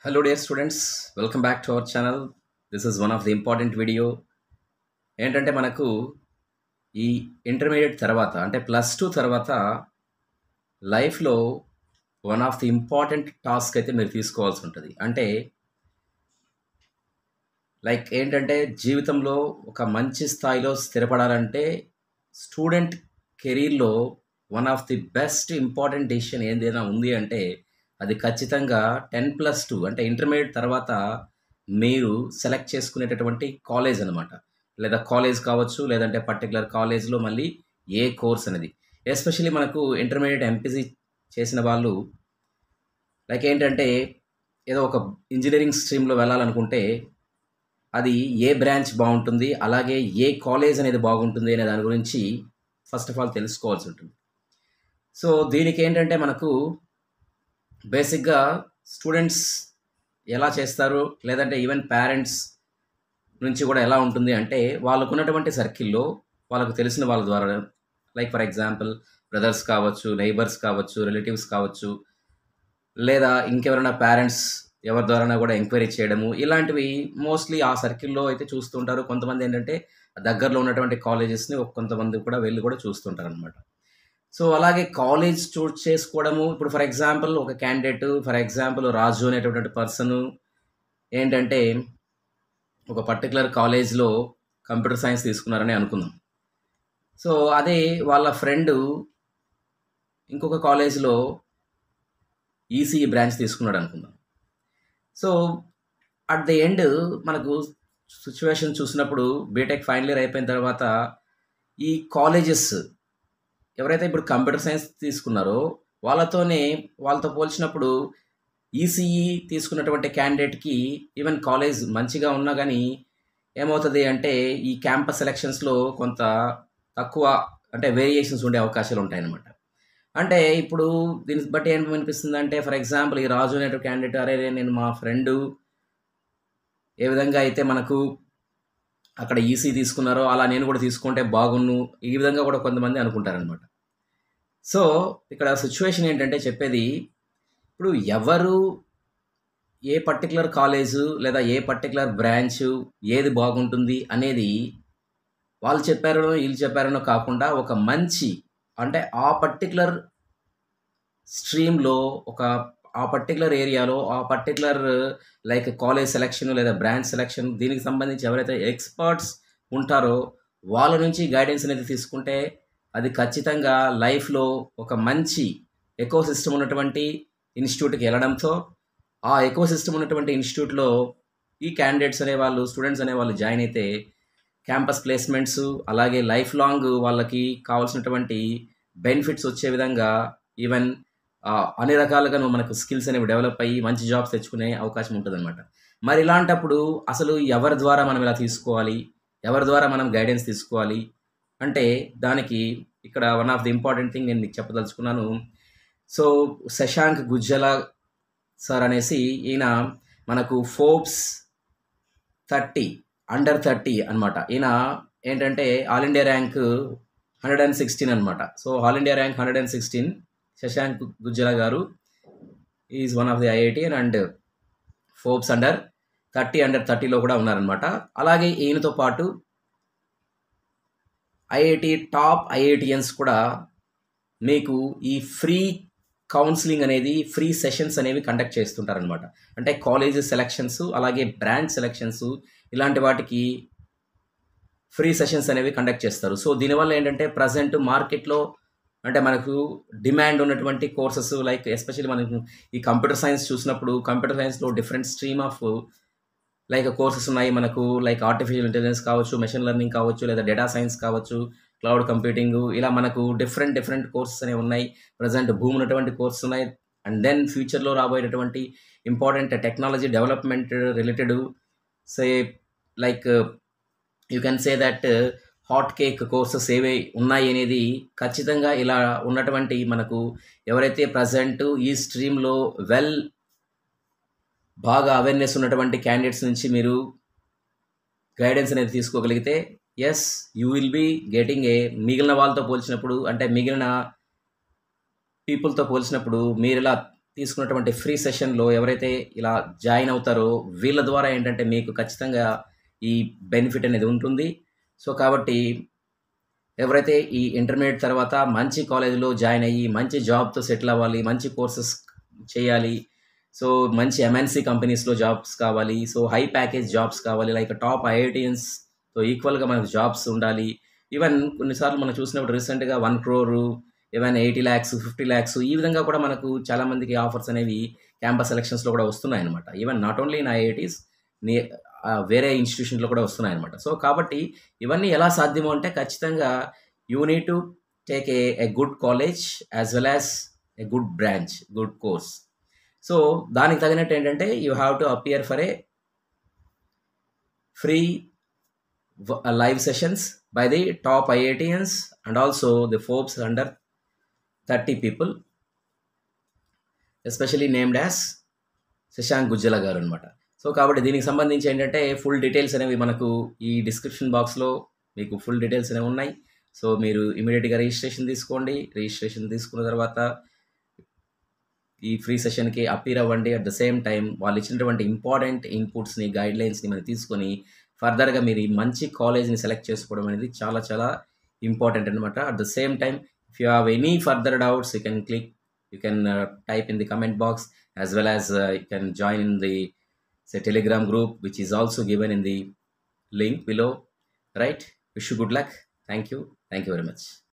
Hello dear students, welcome back to our channel. This is one of the important video. ఏంటంటే మనకు ఈ intermediate తర్వాత అంటే +2 తర్వాత లైఫ్లో one of the important task అయితే మీరు తీసుకోవాల్సి ఉంటుంది. అంటే ఏంటంటే జీవితంలో ఒక మంచి స్థాయిలో స్థిరపడాలంటే స్టూడెంట్ కెరీర్లో one of the best important decision ఏదైనా ఉంది అంటే అది ఖచ్చితంగా 10+2 అంటే ఇంటర్మీడియట్ తర్వాత మీరు సెలెక్ట్ చేసుకునేటటువంటి కాలేజ్ అనమాట. లేదా కాలేజ్ కావచ్చు, లేదంటే పర్టికులర్ కాలేజ్లో మళ్ళీ ఏ కోర్స్ అనేది. ఎస్పెషల్లీ మనకు ఇంటర్మీడియట్ ఎంపీసీ చేసిన వాళ్ళు ఏంటంటే ఏదో ఒక ఇంజనీరింగ్ స్ట్రీమ్లో వెళ్ళాలనుకుంటే అది ఏ బ్రాంచ్ బాగుంటుంది, అలాగే ఏ కాలేజ్ అనేది బాగుంటుంది అనే దాని గురించి ఫస్ట్ ఆఫ్ ఆల్ తెలుసుకోవాల్సి ఉంటుంది. సో దీనికి ఏంటంటే మనకు బేసిక్గా స్టూడెంట్స్ ఎలా చేస్తారు, లేదంటే ఈవెన్ పేరెంట్స్ నుంచి కూడా ఎలా ఉంటుంది అంటే వాళ్ళకు ఉన్నటువంటి సర్కిల్లో వాళ్ళకు తెలిసిన వాళ్ళ ద్వారా ఫర్ ఎగ్జాంపుల్ బ్రదర్స్ కావచ్చు, నైబర్స్ కావచ్చు, రిలేటివ్స్ కావచ్చు, లేదా ఇంకెవరైనా పేరెంట్స్ ఎవరి ద్వారా కూడా ఎంక్వైరీ చేయడము, ఇలాంటివి మోస్ట్లీ ఆ సర్కిల్లో అయితే చూస్తుంటారు. కొంతమంది ఏంటంటే దగ్గరలో ఉన్నటువంటి కాలేజెస్ని కొంతమంది కూడా వెళ్ళి కూడా చూస్తుంటారు అనమాట. సో అలాగే కాలేజ్ చూస్ చేసుకోవడము, ఇప్పుడు ఫర్ ఎగ్జాంపుల్ ఒక క్యాండిడేట్, ఫర్ ఎగ్జాంపుల్ రాజు అనేటటువంటి పర్సన్ ఏంటంటే ఒక పర్టికులర్ కాలేజ్లో కంప్యూటర్ సైన్స్ తీసుకున్నారని అనుకుందాం. సో అదే వాళ్ళ ఫ్రెండ్ ఇంకొక కాలేజ్లో ఈసీఈ బ్రాంచ్ తీసుకున్నాడు అనుకుందాం. సో అట్ ది ఎండ్ మనకు సిచ్యువేషన్ చూసినప్పుడు బీటెక్ ఫైనల్ ఇయర్ అయిపోయిన తర్వాత ఈ కాలేజెస్ ఎవరైతే ఇప్పుడు కంప్యూటర్ సైన్స్ తీసుకున్నారో వాళ్ళతో పోల్చినప్పుడు ఈసీఈ తీసుకున్నటువంటి క్యాండిడేట్కి ఈవెన్ కాలేజ్ మంచిగా ఉన్నా కానీ ఏమవుతుంది అంటే ఈ క్యాంపస్ సెలక్షన్స్లో కొంత తక్కువ అంటే వేరియేషన్స్ ఉండే అవకాశాలు ఉంటాయన్నమాట. అంటే ఇప్పుడు దీన్ని బట్టి ఏమనిపిస్తుంది అంటే ఫర్ ఎగ్జాంపుల్ ఈ రాజు అనే క్యాండిడేట్, అరే నేను మా ఫ్రెండు ఏ విధంగా అయితే మనకు అక్కడ ఈసీ తీసుకున్నారో అలా నేను కూడా తీసుకుంటే బాగున్ను, ఈ విధంగా కూడా కొంతమంది అనుకుంటారనమాట. సో ఇక్కడ సిచ్యువేషన్ ఏంటంటే చెప్పేది, ఇప్పుడు ఎవరు ఏ పర్టికులర్ కాలేజు లేదా ఏ పర్టికులర్ బ్రాంచ్ ఏది బాగుంటుంది అనేది వాళ్ళు చెప్పారనో వీళ్ళు చెప్పారనో కాకుండా ఒక మంచి అంటే ఆ పర్టికులర్ స్ట్రీమ్లో ఆ పర్టికులర్ ఏరియాలో ఆ పర్టికులర్ కాలేజ్ సెలక్షన్ లేదా బ్రాంచ్ సెలక్షన్ దీనికి సంబంధించి ఎవరైతే ఎక్స్పర్ట్స్ ఉంటారో వాళ్ళ నుంచి గైడెన్స్ అనేది తీసుకుంటే అది ఖచ్చితంగా లైఫ్లో ఒక మంచి ఎకో సిస్టమ్ ఉన్నటువంటి ఇన్స్టిట్యూట్కి వెళ్ళడంతో ఆ ఎకో సిస్టమ్ ఉన్నటువంటి ఇన్స్టిట్యూట్లో ఈ క్యాండిడేట్స్ అనేవాళ్ళు, స్టూడెంట్స్ అనేవాళ్ళు జాయిన్ అయితే క్యాంపస్ ప్లేస్మెంట్స్ అలాగే లైఫ్ లాంగ్ వాళ్ళకి కావాల్సినటువంటి బెనిఫిట్స్ వచ్చే విధంగా ఈవెన్ అన్ని రకాలుగా మనకు స్కిల్స్ అనేవి డెవలప్ అయ్యి మంచి జాబ్స్ తెచ్చుకునే అవకాశం ఉంటుంది అనమాట. మరి ఇలాంటప్పుడు అసలు ఎవరి ద్వారా మనం ఇలా తీసుకోవాలి, ఎవరి ద్వారా మనం గైడెన్స్ తీసుకోవాలి అంటే దానికి ఇక్కడ one of the important thing నేను మీకు చెప్పదలుచుకున్నాను. సో శశాంక్ గుజ్జల సార్ అనేసి ఈయన మనకు ఫోర్బ్స్ 30 అండర్ 30 అనమాట. ఈయన ఏంటంటే ఆల్ ఇండియా ర్యాంక్ 116 అనమాట. So all India rank 116 Shashank Gujjala garu is one of the IITian and Forbes under 30లో కూడా ఉన్నారనమాట. అలాగే ఈయనతో పాటు టాప్ ఐఐటియన్స్ కూడా మీకు ఈ ఫ్రీ కౌన్సిలింగ్ అనేది, ఫ్రీ సెషన్స్ అనేవి కండక్ట్ చేస్తుంటారనమాట. అంటే కాలేజ్ సెలక్షన్స్ అలాగే బ్రాంచ్ సెలక్షన్స్ ఇలాంటి వాటికి ఫ్రీ సెషన్స్ అనేవి కండక్ట్ చేస్తారు. సో దీనివల్ల ఏంటంటే ప్రజెంట్ మార్కెట్లో అంటే మనకు డిమాండ్ ఉన్నటువంటి కోర్సెస్ ఎస్పెషల్లీ మనకు ఈ కంప్యూటర్ సైన్స్ చూసినప్పుడు కంప్యూటర్ సైన్స్లో డిఫరెంట్ స్ట్రీమ్ ఆఫ్ కోర్సెస్ ఉన్నాయి. మనకు ఆర్టిఫిషియల్ ఇంటెలిజెన్స్ కావచ్చు, మెషిన్ లెర్నింగ్ కావచ్చు, లేదా డేటా సైన్స్ కావచ్చు, క్లౌడ్ కంప్యూటింగ్, ఇలా మనకు డిఫరెంట్ కోర్సెస్ అనేవి ఉన్నాయి. ప్రజెంట్ భూమి ఉన్నటువంటి కోర్సెస్ ఉన్నాయి. అండ్ దెన్ ఫ్యూచర్లో రాబోయేటటువంటి important technology development related say you can say that hot cake courses ఏవి ఉన్నాయి అనేది ఖచ్చితంగా ఇలా ఉన్నటువంటి మనకు ఎవరైతే ప్రజెంట్ ఈ స్ట్రీమ్లో బాగా అవేర్నెస్ ఉన్నటువంటి క్యాండిడేట్స్ నుంచి మీరు గైడెన్స్ అనేది తీసుకోగలిగితే yes you will be getting మిగిలిన వాళ్ళతో పోల్చినప్పుడు అంటే మిగిలిన పీపుల్తో పోల్చినప్పుడు మీరు ఇలా తీసుకున్నటువంటి ఫ్రీ సెషన్‌లో ఎవరైతే ఇలా జాయిన్ అవుతారో వీళ్ళ ద్వారా ఏంటంటే మీకు ఖచ్చితంగా ఈ బెనిఫిట్ అనేది ఉంటుంది. సో, కాబట్టి ఎవరైతే ఈ ఇంటర్మీడియేట్ తర్వాత మంచి కాలేజ్‌లో జాయిన్ అయ్యి, మంచి జాబ్‌తో సెటిల్ అవ్వాలి, మంచి కోర్సెస్ చేయాలి. సో, మంచి ఎంఎన్‌సి కంపెనీస్‌లో జాబ్స్ కావాలి. సో, హై ప్యాకేజ్ జాబ్స్ కావాలి. లైక్ టాప్ ఐఐటీయన్స్‌తో ఈక్వల్‌గా మనకు జాబ్స్ ఉండాలి. ఈవెన్ కొన్నిసార్లు మనం చూసినప్పుడు రీసెంట్‌గా 1,00,00,000 ఈవెన్ 80,00,000, 50,00,000 ఈ విధంగా కూడా మనకు చాలా మందికి ఆఫర్స్ అనేవి క్యాంపస్ సెలక్షన్స్‌లో కూడా వస్తున్నాయన్నమాట. Even not only in IITs ని వేరే ఇన్‌స్టిట్యూషన్స్‌లో కూడా వస్తున్నాయన్నమాట. సో, కాబట్టి ఇవన్నీ ఎలా సాధ్యము అంటే ఖచ్చితంగా you need to take a good college as well as a good branch, good course. So, దానికి తగినట్టు ఏంటంటే you have to appear for a free live sessions by the top IITians and also the Forbes under 30 people, especially named as Shashank Gujjala గారు అనమాట. So, కాబట్టి దీనికి సంబంధించి ఏంటంటే full details అనేవి మనకు ఈ డిస్క్రిప్షన్ బాక్స్‌లో మీకు ఫుల్ డీటెయిల్స్ అనేవి ఉన్నాయి. సో, మీరు ఇమ్మీడియేట్‌గా రిజిస్ట్రేషన్ తీసుకోండి. రిజిస్ట్రేషన్ తీసుకున్న తర్వాత ఈ ఫ్రీ సెషన్‌కి అపీర్ అవ్వండి. అట్ ద సేమ్ టైమ్ వాళ్ళు ఇచ్చినటువంటి ఇంపార్టెంట్ ఇన్‌పుట్స్‌ని, గైడ్‌లైన్స్‌ని మనం తీసుకొని ఫర్దర్‌గా మీరు ఈ మంచి కాలేజ్‌ని సెలెక్ట్ చేసుకోవడం అనేది చాలా చాలా ఇంపార్టెంట్ అనమాట. At the same time if you have any further doubts you can type in the comment box as well as you can join in the Telegram group which is also given in the link below. Right? Wish you good luck. Thank you. Thank you very much.